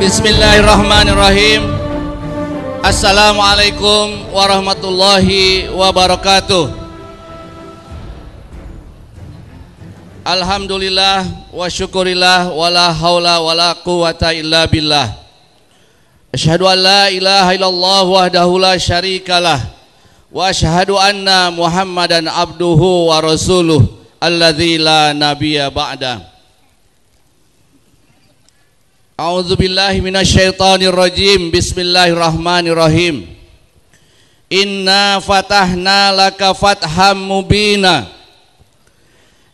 Bismillahirrahmanirrahim. Assalamualaikum warahmatullahi wabarakatuh. Alhamdulillah wa syukurillah wa la hawla wa la quwata illa billah. Asyhadu an la ilaha illallah wahdahu la syarikalah wa asyhadu anna Muhammadan abduhu wa rasuluh alladzi la nabiyya ba'da. A'udzu billahi minasyaitonir rajim. Bismillahirrahmanirrahim. Inna fatahna laka fatham mubina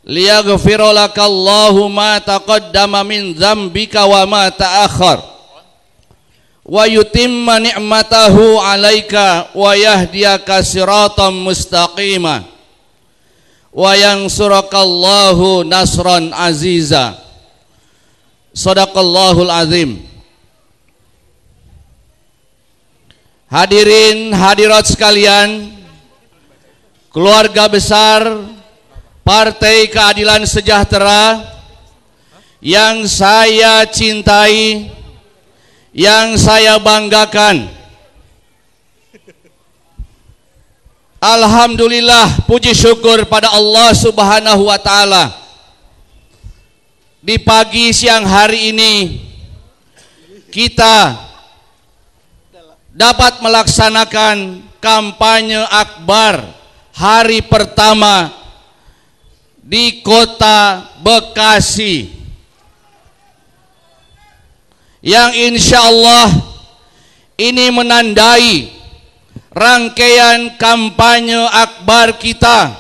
liyaghfira lakallahu ma taqaddama min dzambika wa ma ta'akhkhar wa yutimma ni'matahu 'alaika wa yahdiyaka siratan mustaqima wa yansurakallahu nasran aziza. Shadaqallahul azim. Hadirin hadirat sekalian, keluarga besar Partai Keadilan Sejahtera yang saya cintai, yang saya banggakan. Alhamdulillah, puji syukur pada Allah Subhanahu wa taala. Di pagi siang hari ini kita dapat melaksanakan kampanye akbar hari pertama di kota Bekasi, yang insya Allah ini menandai rangkaian kampanye akbar kita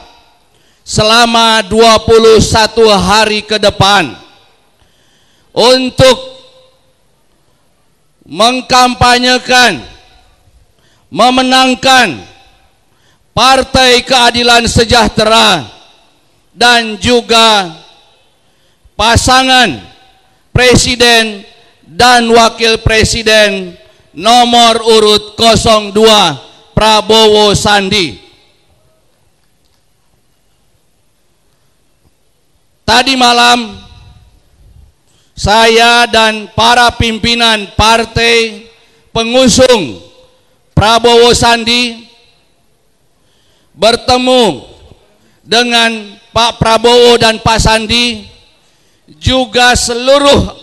selama 21 hari ke depan untuk mengkampanyekan, memenangkan Partai Keadilan Sejahtera dan juga pasangan presiden dan wakil presiden nomor urut 02 Prabowo Sandi. Tadi malam saya dan para pimpinan partai pengusung Prabowo Sandi bertemu dengan Pak Prabowo dan Pak Sandi, juga seluruh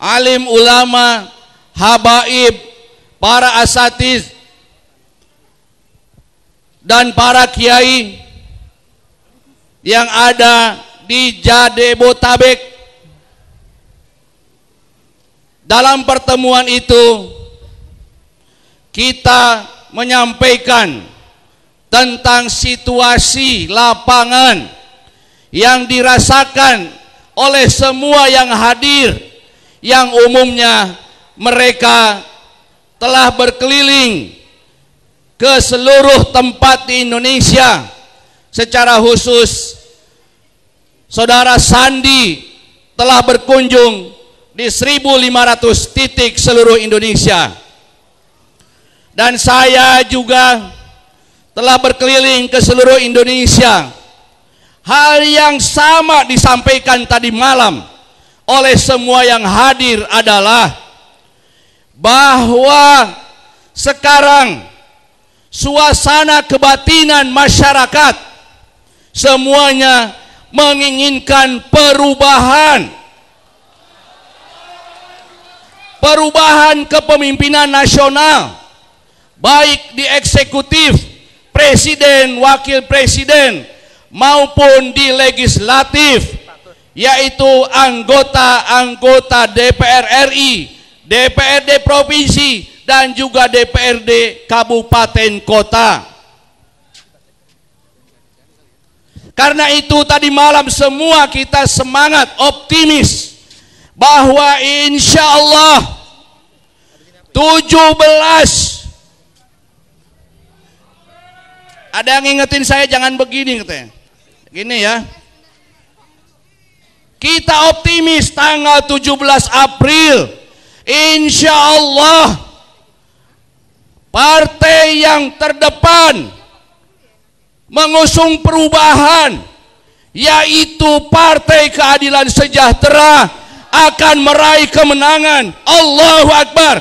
alim ulama, habaib, para asatiz dan para kiai yang ada di Jabodetabek. Dalam pertemuan itu kita menyampaikan tentang situasi lapangan yang dirasakan oleh semua yang hadir, yang umumnya mereka telah berkeliling ke seluruh tempat di Indonesia. Secara khusus Saudara Sandi telah berkunjung di 1.500 titik seluruh Indonesia, dan saya juga telah berkeliling ke seluruh Indonesia. Hal yang sama disampaikan tadi malam oleh semua yang hadir adalah bahwa sekarang suasana kebatinan masyarakat semuanya menginginkan perubahan kepemimpinan nasional, baik di eksekutif, presiden, wakil presiden, maupun di legislatif, yaitu anggota-anggota DPR RI, DPRD provinsi, dan juga DPRD kabupaten kota. Karena itu tadi malam semua kita semangat, optimis bahwa insya Allah 17, ada yang ngingetin saya jangan begini katanya, gini ya, kita optimis tanggal 17 April insya Allah partai yang terdepan mengusung perubahan, yaitu Partai Keadilan Sejahtera, akan meraih kemenangan. Allahu Akbar.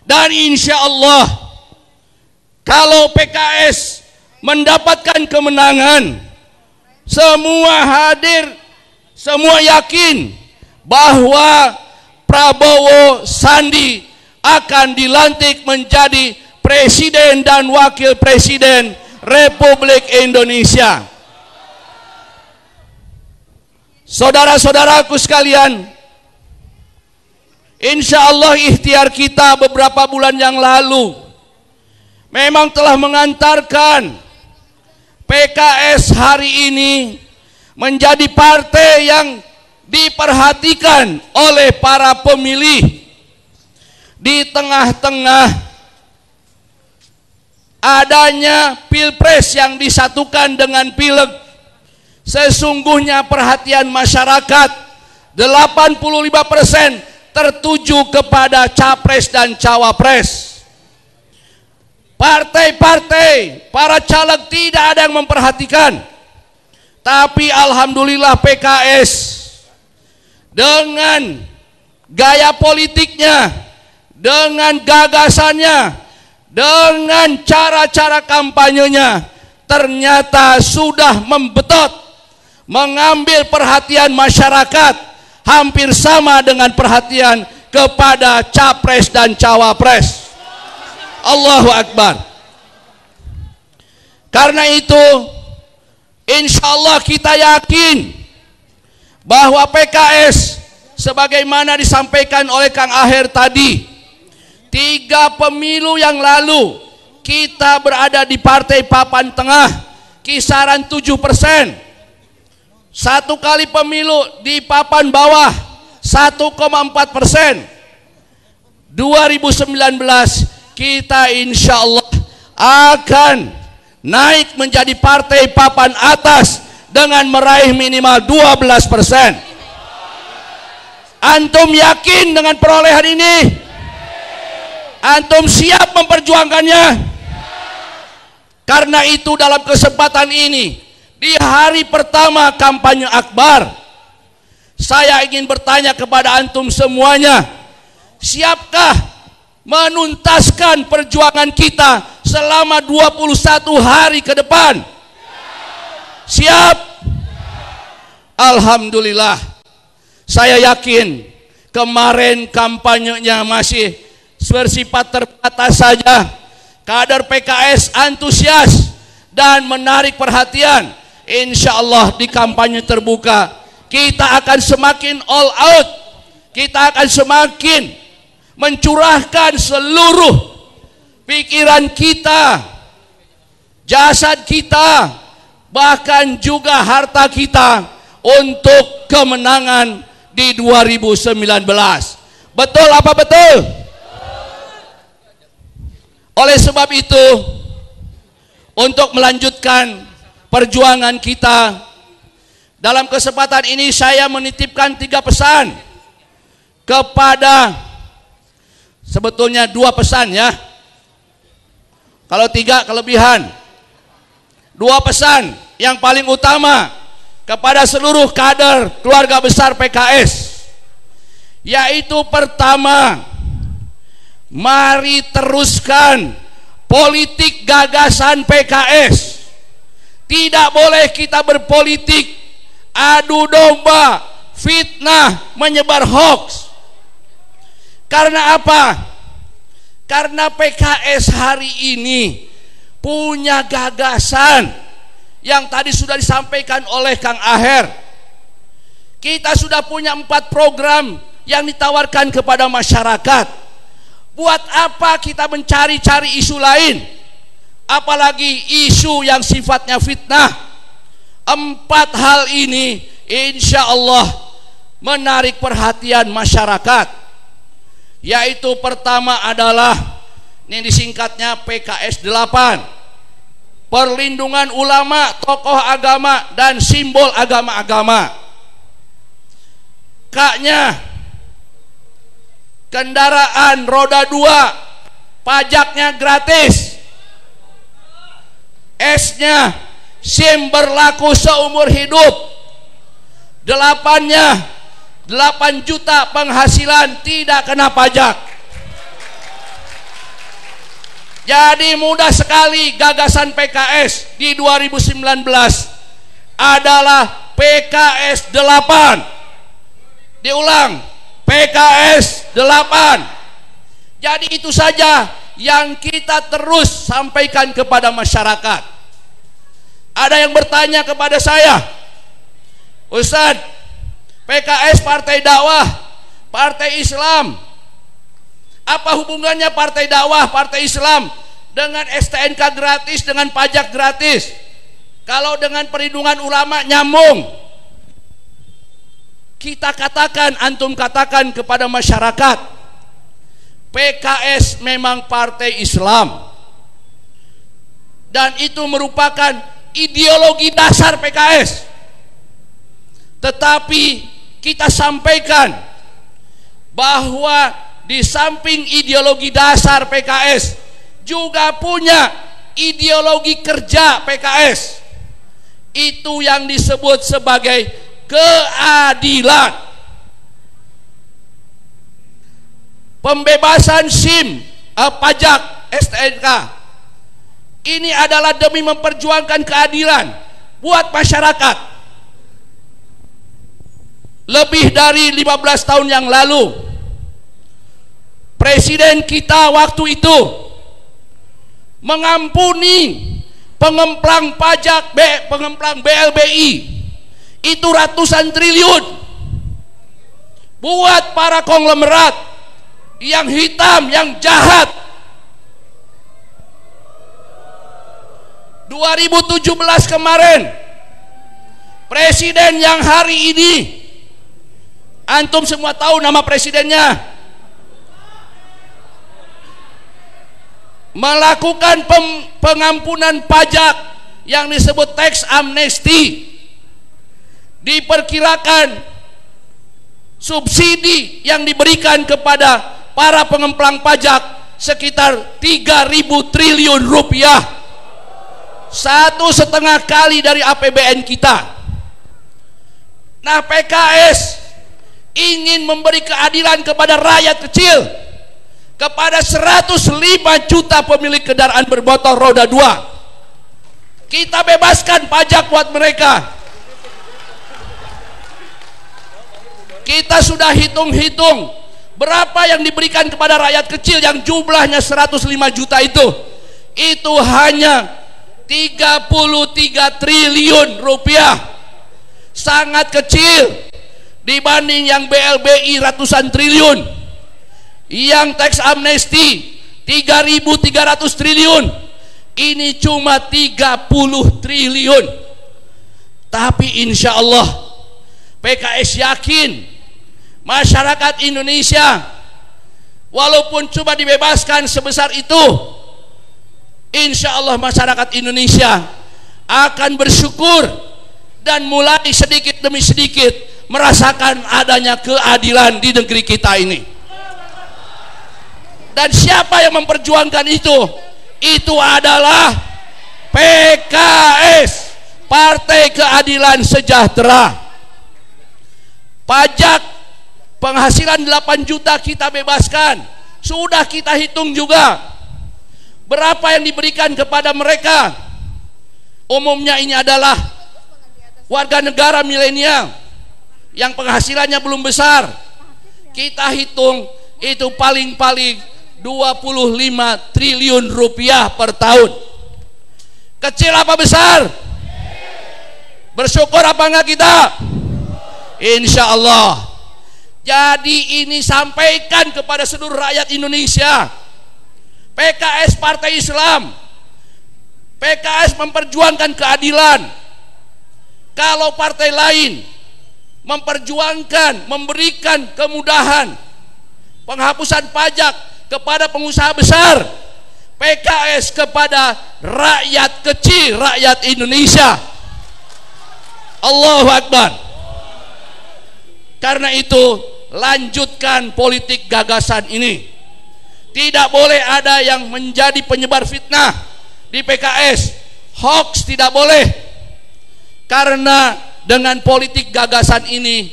Dan insya Allah kalau PKS mendapatkan kemenangan, semua hadir, semua yakin bahwa Prabowo Sandi akan dilantik menjadi Presiden dan Wakil Presiden Republik Indonesia. Saudara-saudaraku sekalian, insya Allah ikhtiar kita beberapa bulan yang lalu memang telah mengantarkan PKS hari ini menjadi partai yang diperhatikan oleh para pemilih. Di tengah-tengah adanya pilpres yang disatukan dengan pileg, sesungguhnya perhatian masyarakat 85% tertuju kepada capres dan cawapres. Partai-partai, para caleg tidak ada yang memperhatikan. Tapi alhamdulillah PKS dengan gaya politiknya, dengan gagasannya, dengan cara-cara kampanyenya, ternyata sudah membetot, mengambil perhatian masyarakat hampir sama dengan perhatian kepada capres dan cawapres. Allahu Akbar. Karena itu insya Allah kita yakin bahwa PKS sebagaimana disampaikan oleh Kang Aher tadi, 3 pemilu yang lalu kita berada di partai papan tengah kisaran 7%. 1 kali pemilu di papan bawah 1,4%. 2019 kita insya Allah akan naik menjadi partai papan atas dengan meraih minimal 12%. Antum yakin dengan perolehan ini? Antum siap memperjuangkannya? Karena itu dalam kesempatan ini, di hari pertama kampanye akbar, saya ingin bertanya kepada antum semuanya, siapkah menuntaskan perjuangan kita selama 21 hari ke depan? Siap? Alhamdulillah. Saya yakin kemarin kampanyenya masih bersifat terbatas saja. Kader PKS antusias dan menarik perhatian. Insya Allah di kampanye terbuka kita akan semakin all out. Kita akan semakin mencurahkan seluruh pikiran kita, jasad kita, bahkan juga harta kita untuk kemenangan di 2019. Betul apa betul? Oleh sebab itu, untuk melanjutkan perjuangan kita, dalam kesempatan ini saya menitipkan 3 pesan kepada, sebetulnya 2 pesan ya, kalau 3 kelebihan. 2 pesan yang paling utama kepada seluruh kader keluarga besar PKS, yaitu pertama, mari teruskan politik gagasan PKS. Tidak boleh kita berpolitik adu domba, fitnah, menyebar hoax. Karena apa? Karena PKS hari ini punya gagasan yang tadi sudah disampaikan oleh Kang Aher. Kita sudah punya 4 program yang ditawarkan kepada masyarakat. Buat apa kita mencari-cari isu lain? Apalagi isu yang sifatnya fitnah. 4 hal ini insya Allah menarik perhatian masyarakat. Yaitu pertama adalah, ini disingkatnya PKS 8, perlindungan ulama, tokoh agama, dan simbol agama-agama. K-nya, kendaraan roda 2 pajaknya gratis. S-nya, SIM berlaku seumur hidup. 8-nya, 8 juta penghasilan tidak kena pajak. Jadi mudah sekali gagasan PKS di 2019 adalah PKS 8. Diulang, PKS 8. Jadi itu saja yang kita terus sampaikan kepada masyarakat. Ada yang bertanya kepada saya, Ustadz, PKS partai dakwah, partai Islam, apa hubungannya partai dakwah, partai Islam dengan STNK gratis, dengan pajak gratis? Kalau dengan perlindungan ulama nyambung. Kita katakan, antum katakan kepada masyarakat, PKS memang partai Islam dan itu merupakan ideologi dasar PKS. Tetapi kita sampaikan bahwa di samping ideologi dasar PKS juga punya ideologi kerja PKS. Itu yang disebut sebagai keadilan. Pembebasan SIM, pajak STNK ini adalah demi memperjuangkan keadilan buat masyarakat. Lebih dari 15 tahun yang lalu, Presiden kita waktu itu mengampuni pengemplang pajak pengemplang BLBI itu ratusan triliun buat para konglomerat yang hitam, yang jahat. 2017 kemarin, presiden yang hari ini antum semua tahu nama presidennya, melakukan pengampunan pajak yang disebut tax amnesty. Diperkirakan subsidi yang diberikan kepada para pengemplang pajak sekitar 3.000 triliun rupiah, 1,5 kali dari APBN kita. Nah, PKS ingin memberi keadilan kepada rakyat kecil, kepada 105 juta pemilik kendaraan bermotor roda 2. Kita bebaskan pajak buat mereka. Kita sudah hitung-hitung berapa yang diberikan kepada rakyat kecil yang jumlahnya 105 juta itu hanya 33 triliun rupiah. Sangat kecil dibanding yang BLBI ratusan triliun, yang tax amnesty 3.300 triliun, ini cuma 30 triliun. Tapi insya Allah PKS yakin masyarakat Indonesia walaupun cuma dibebaskan sebesar itu, insya Allah masyarakat Indonesia akan bersyukur dan mulai sedikit demi sedikit merasakan adanya keadilan di negeri kita ini. Dan siapa yang memperjuangkan itu? Itu adalah PKS, Partai Keadilan Sejahtera. Pajak penghasilan 8 juta kita bebaskan. Sudah kita hitung juga berapa yang diberikan kepada mereka. Umumnya ini adalah warga negara milenial yang penghasilannya belum besar. Kita hitung itu paling-paling 25 triliun rupiah per tahun. Kecil apa besar? Bersyukur apa enggak kita? Insya Allah. Jadi ini sampaikan kepada seluruh rakyat Indonesia. PKS Partai Islam, PKS memperjuangkan keadilan. Kalau partai lain memperjuangkan, memberikan kemudahan penghapusan pajak kepada pengusaha besar, PKS kepada rakyat kecil, rakyat Indonesia. Allahu Akbar. Karena itu lanjutkan politik gagasan ini. Tidak boleh ada yang menjadi penyebar fitnah di PKS. Hoax tidak boleh. Karena dengan politik gagasan ini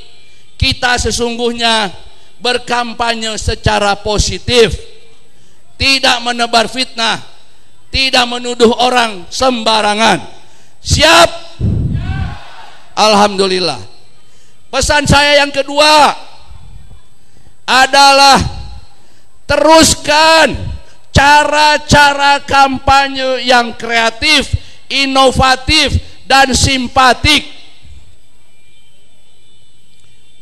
kita sesungguhnya berkampanye secara positif, tidak menebar fitnah, tidak menuduh orang sembarangan. Siap? Alhamdulillah. Pesan saya yang kedua adalah teruskan cara-cara kampanye yang kreatif, inovatif, dan simpatik.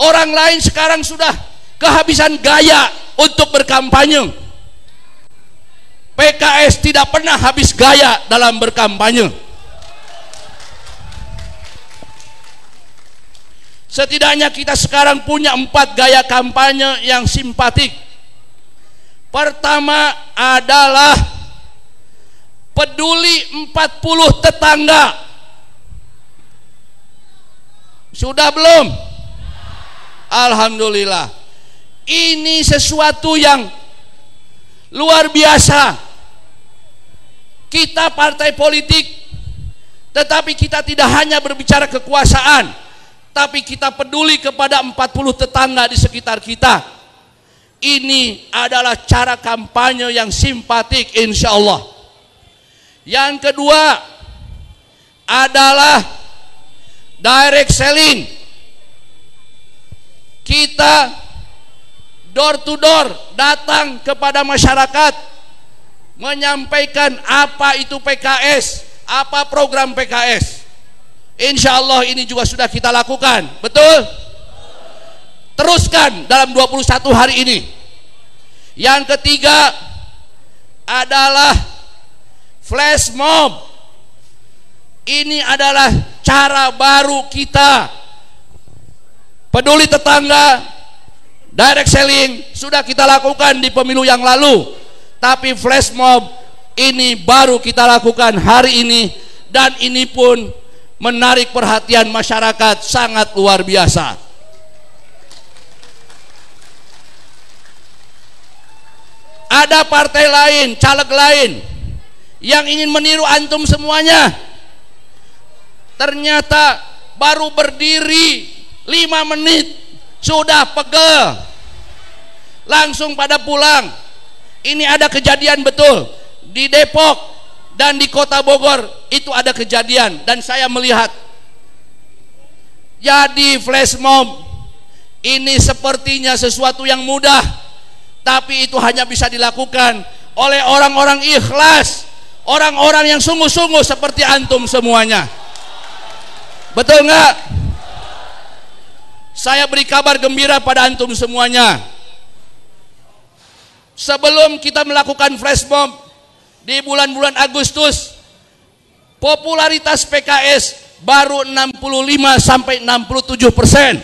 Orang lain sekarang sudah kehabisan gaya untuk berkampanye. PKS tidak pernah habis gaya dalam berkampanye. Setidaknya kita sekarang punya 4 gaya kampanye yang simpatik. Pertama adalah peduli 40 tetangga. Sudah belum? Alhamdulillah. Ini sesuatu yang luar biasa. Kita partai politik, tetapi kita tidak hanya berbicara kekuasaan, tapi kita peduli kepada 40 tetangga di sekitar kita. Ini adalah cara kampanye yang simpatik, insya Allah. Yang kedua adalah direct selling. Kita door to door datang kepada masyarakat, menyampaikan apa itu PKS, apa program PKS. Insya Allah ini juga sudah kita lakukan. Betul? Teruskan dalam 21 hari ini. Yang ketiga adalah flash mob. Ini adalah cara baru kita. Peduli tetangga, direct selling sudah kita lakukan di pemilu yang lalu, tapi flash mob ini baru kita lakukan hari ini, dan ini pun menarik perhatian masyarakat sangat luar biasa. Ada partai lain, caleg lain yang ingin meniru antum semuanya. Ternyata baru berdiri 5 menit sudah pegel, langsung pada pulang. Ini ada kejadian betul di Depok dan di Kota Bogor, itu ada kejadian dan saya melihat. Jadi flash mob ini sepertinya sesuatu yang mudah, tapi itu hanya bisa dilakukan oleh orang-orang ikhlas, orang-orang yang sungguh-sungguh seperti antum semuanya. Betul nggak? Saya beri kabar gembira pada antum semuanya. Sebelum kita melakukan flash mob di bulan-bulan Agustus, popularitas PKS baru 65 sampai 67%.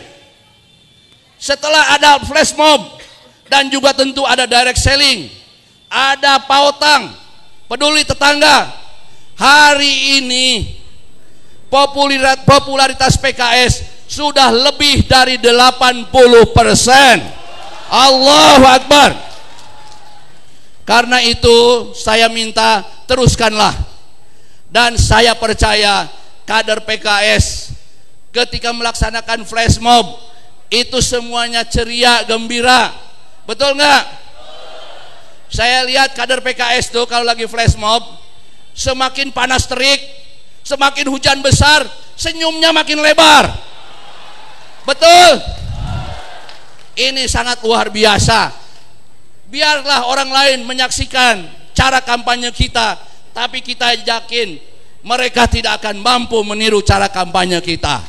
Setelah ada flash mob dan juga tentu ada direct selling, ada pautang, peduli tetangga, hari ini popularitas PKS sudah lebih dari 80%. Allahu Akbar. Karena itu saya minta teruskanlah, dan saya percaya kader PKS ketika melaksanakan flash mob itu semuanya ceria, gembira. Betul nggak? Saya lihat kader PKS tuh kalau lagi flash mob, semakin panas terik, semakin hujan besar, senyumnya makin lebar. Betul? Ini sangat luar biasa. Biarlah orang lain menyaksikan cara kampanye kita, tapi kita yakin mereka tidak akan mampu meniru cara kampanye kita.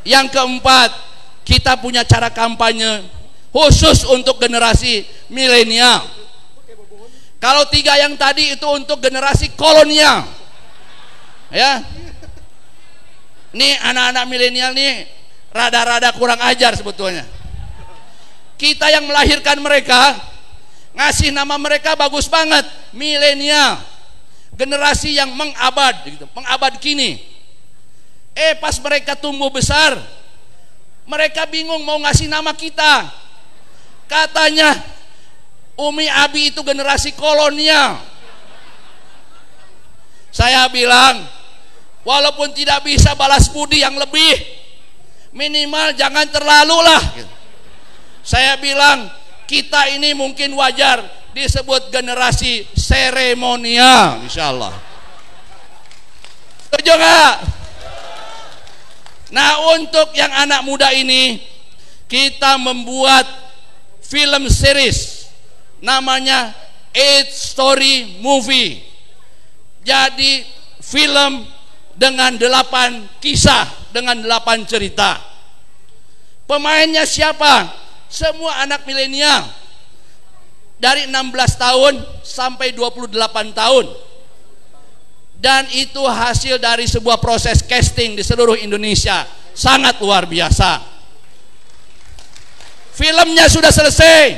Yang keempat, kita punya cara kampanye khusus untuk generasi milenial. Kalau 3 yang tadi itu untuk generasi kolonial, ya. Nih anak-anak milenial nih rada-rada kurang ajar sebetulnya. Kita yang melahirkan mereka, ngasih nama mereka bagus banget, milenial, generasi yang mengabad, gitu, mengabad kini. Pas mereka tumbuh besar, mereka bingung mau ngasih nama kita. Katanya Umi Abi itu generasi kolonial. Saya bilang, walaupun tidak bisa balas budi yang lebih, minimal jangan terlalu lah. Saya bilang kita ini mungkin wajar disebut generasi seremonial, insyaallah. Setuju nggak? Nah, untuk yang anak muda ini kita membuat film series namanya 8 Story Movie. Jadi film dengan 8 kisah, dengan 8 cerita. Pemainnya siapa? Semua anak milenial dari 16 tahun sampai 28 tahun. Dan itu hasil dari sebuah proses casting di seluruh Indonesia. Sangat luar biasa. Filmnya sudah selesai.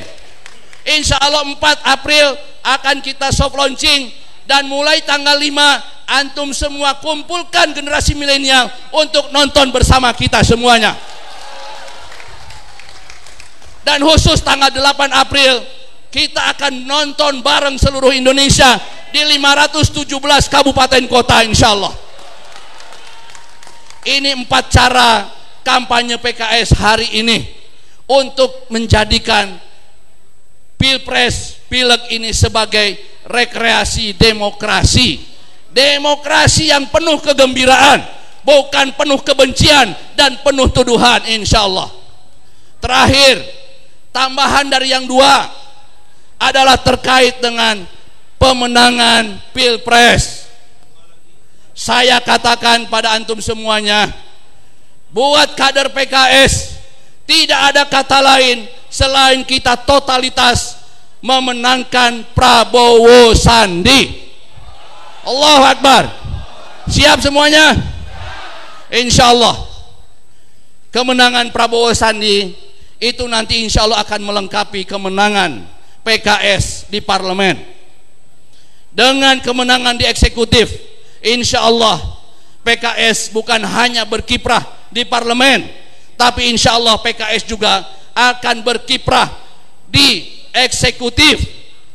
Insya Allah 4 April akan kita soft launching. Dan mulai tanggal 5 antum semua kumpulkan generasi milenial untuk nonton bersama kita semuanya. Dan khusus tanggal 8 April kita akan nonton bareng seluruh Indonesia di 517 kabupaten kota, insya Allah. Ini 4 cara kampanye PKS hari ini untuk menjadikan Pilpres, Pileg ini sebagai rekreasi demokrasi. Demokrasi yang penuh kegembiraan, bukan penuh kebencian dan penuh tuduhan, insya Allah. Terakhir, tambahan dari yang 2 adalah terkait dengan pemenangan Pilpres. Saya katakan pada antum semuanya, buat kader PKS tidak ada kata lain selain kita totalitas memenangkan Prabowo Sandi. Allahu Akbar. Siap semuanya? Insya Allah kemenangan Prabowo Sandi itu nanti insya Allah akan melengkapi kemenangan PKS di parlemen. Dengan kemenangan di eksekutif, insya Allah PKS bukan hanya berkiprah di parlemen, tapi insya Allah PKS juga akan berkiprah di eksekutif,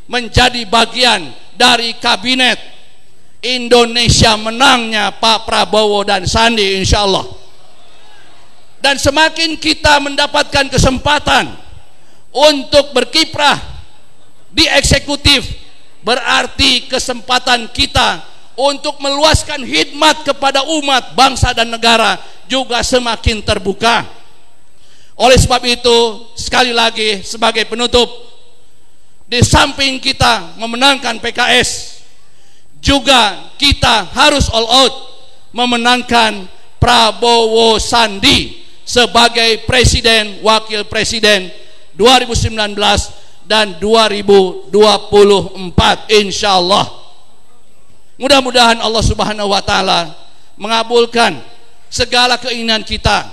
menjadi bagian dari kabinet Indonesia menangnya Pak Prabowo dan Sandi, insya Allah. Dan semakin kita mendapatkan kesempatan untuk berkiprah di eksekutif, berarti kesempatan kita untuk meluaskan khidmat kepada umat, bangsa dan negara juga semakin terbuka. Oleh sebab itu, sekali lagi sebagai penutup, di samping kita memenangkan PKS, juga kita harus all out memenangkan Prabowo Sandi sebagai presiden, wakil presiden 2019 dan 2024, insya Allah. Mudah-mudahan Allah Subhanahu wa Ta'ala mengabulkan segala keinginan kita,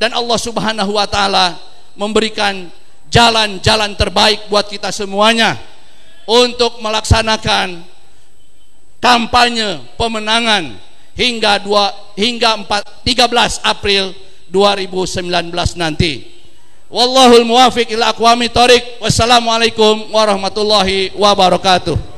dan Allah Subhanahu wa Ta'ala memberikan jalan-jalan terbaik buat kita semuanya untuk melaksanakan kampanye pemenangan hingga 13 April 2019 nanti. Wallahul muwafiq ila aqwamit thoriq. Wassalamualaikum warahmatullahi wabarakatuh.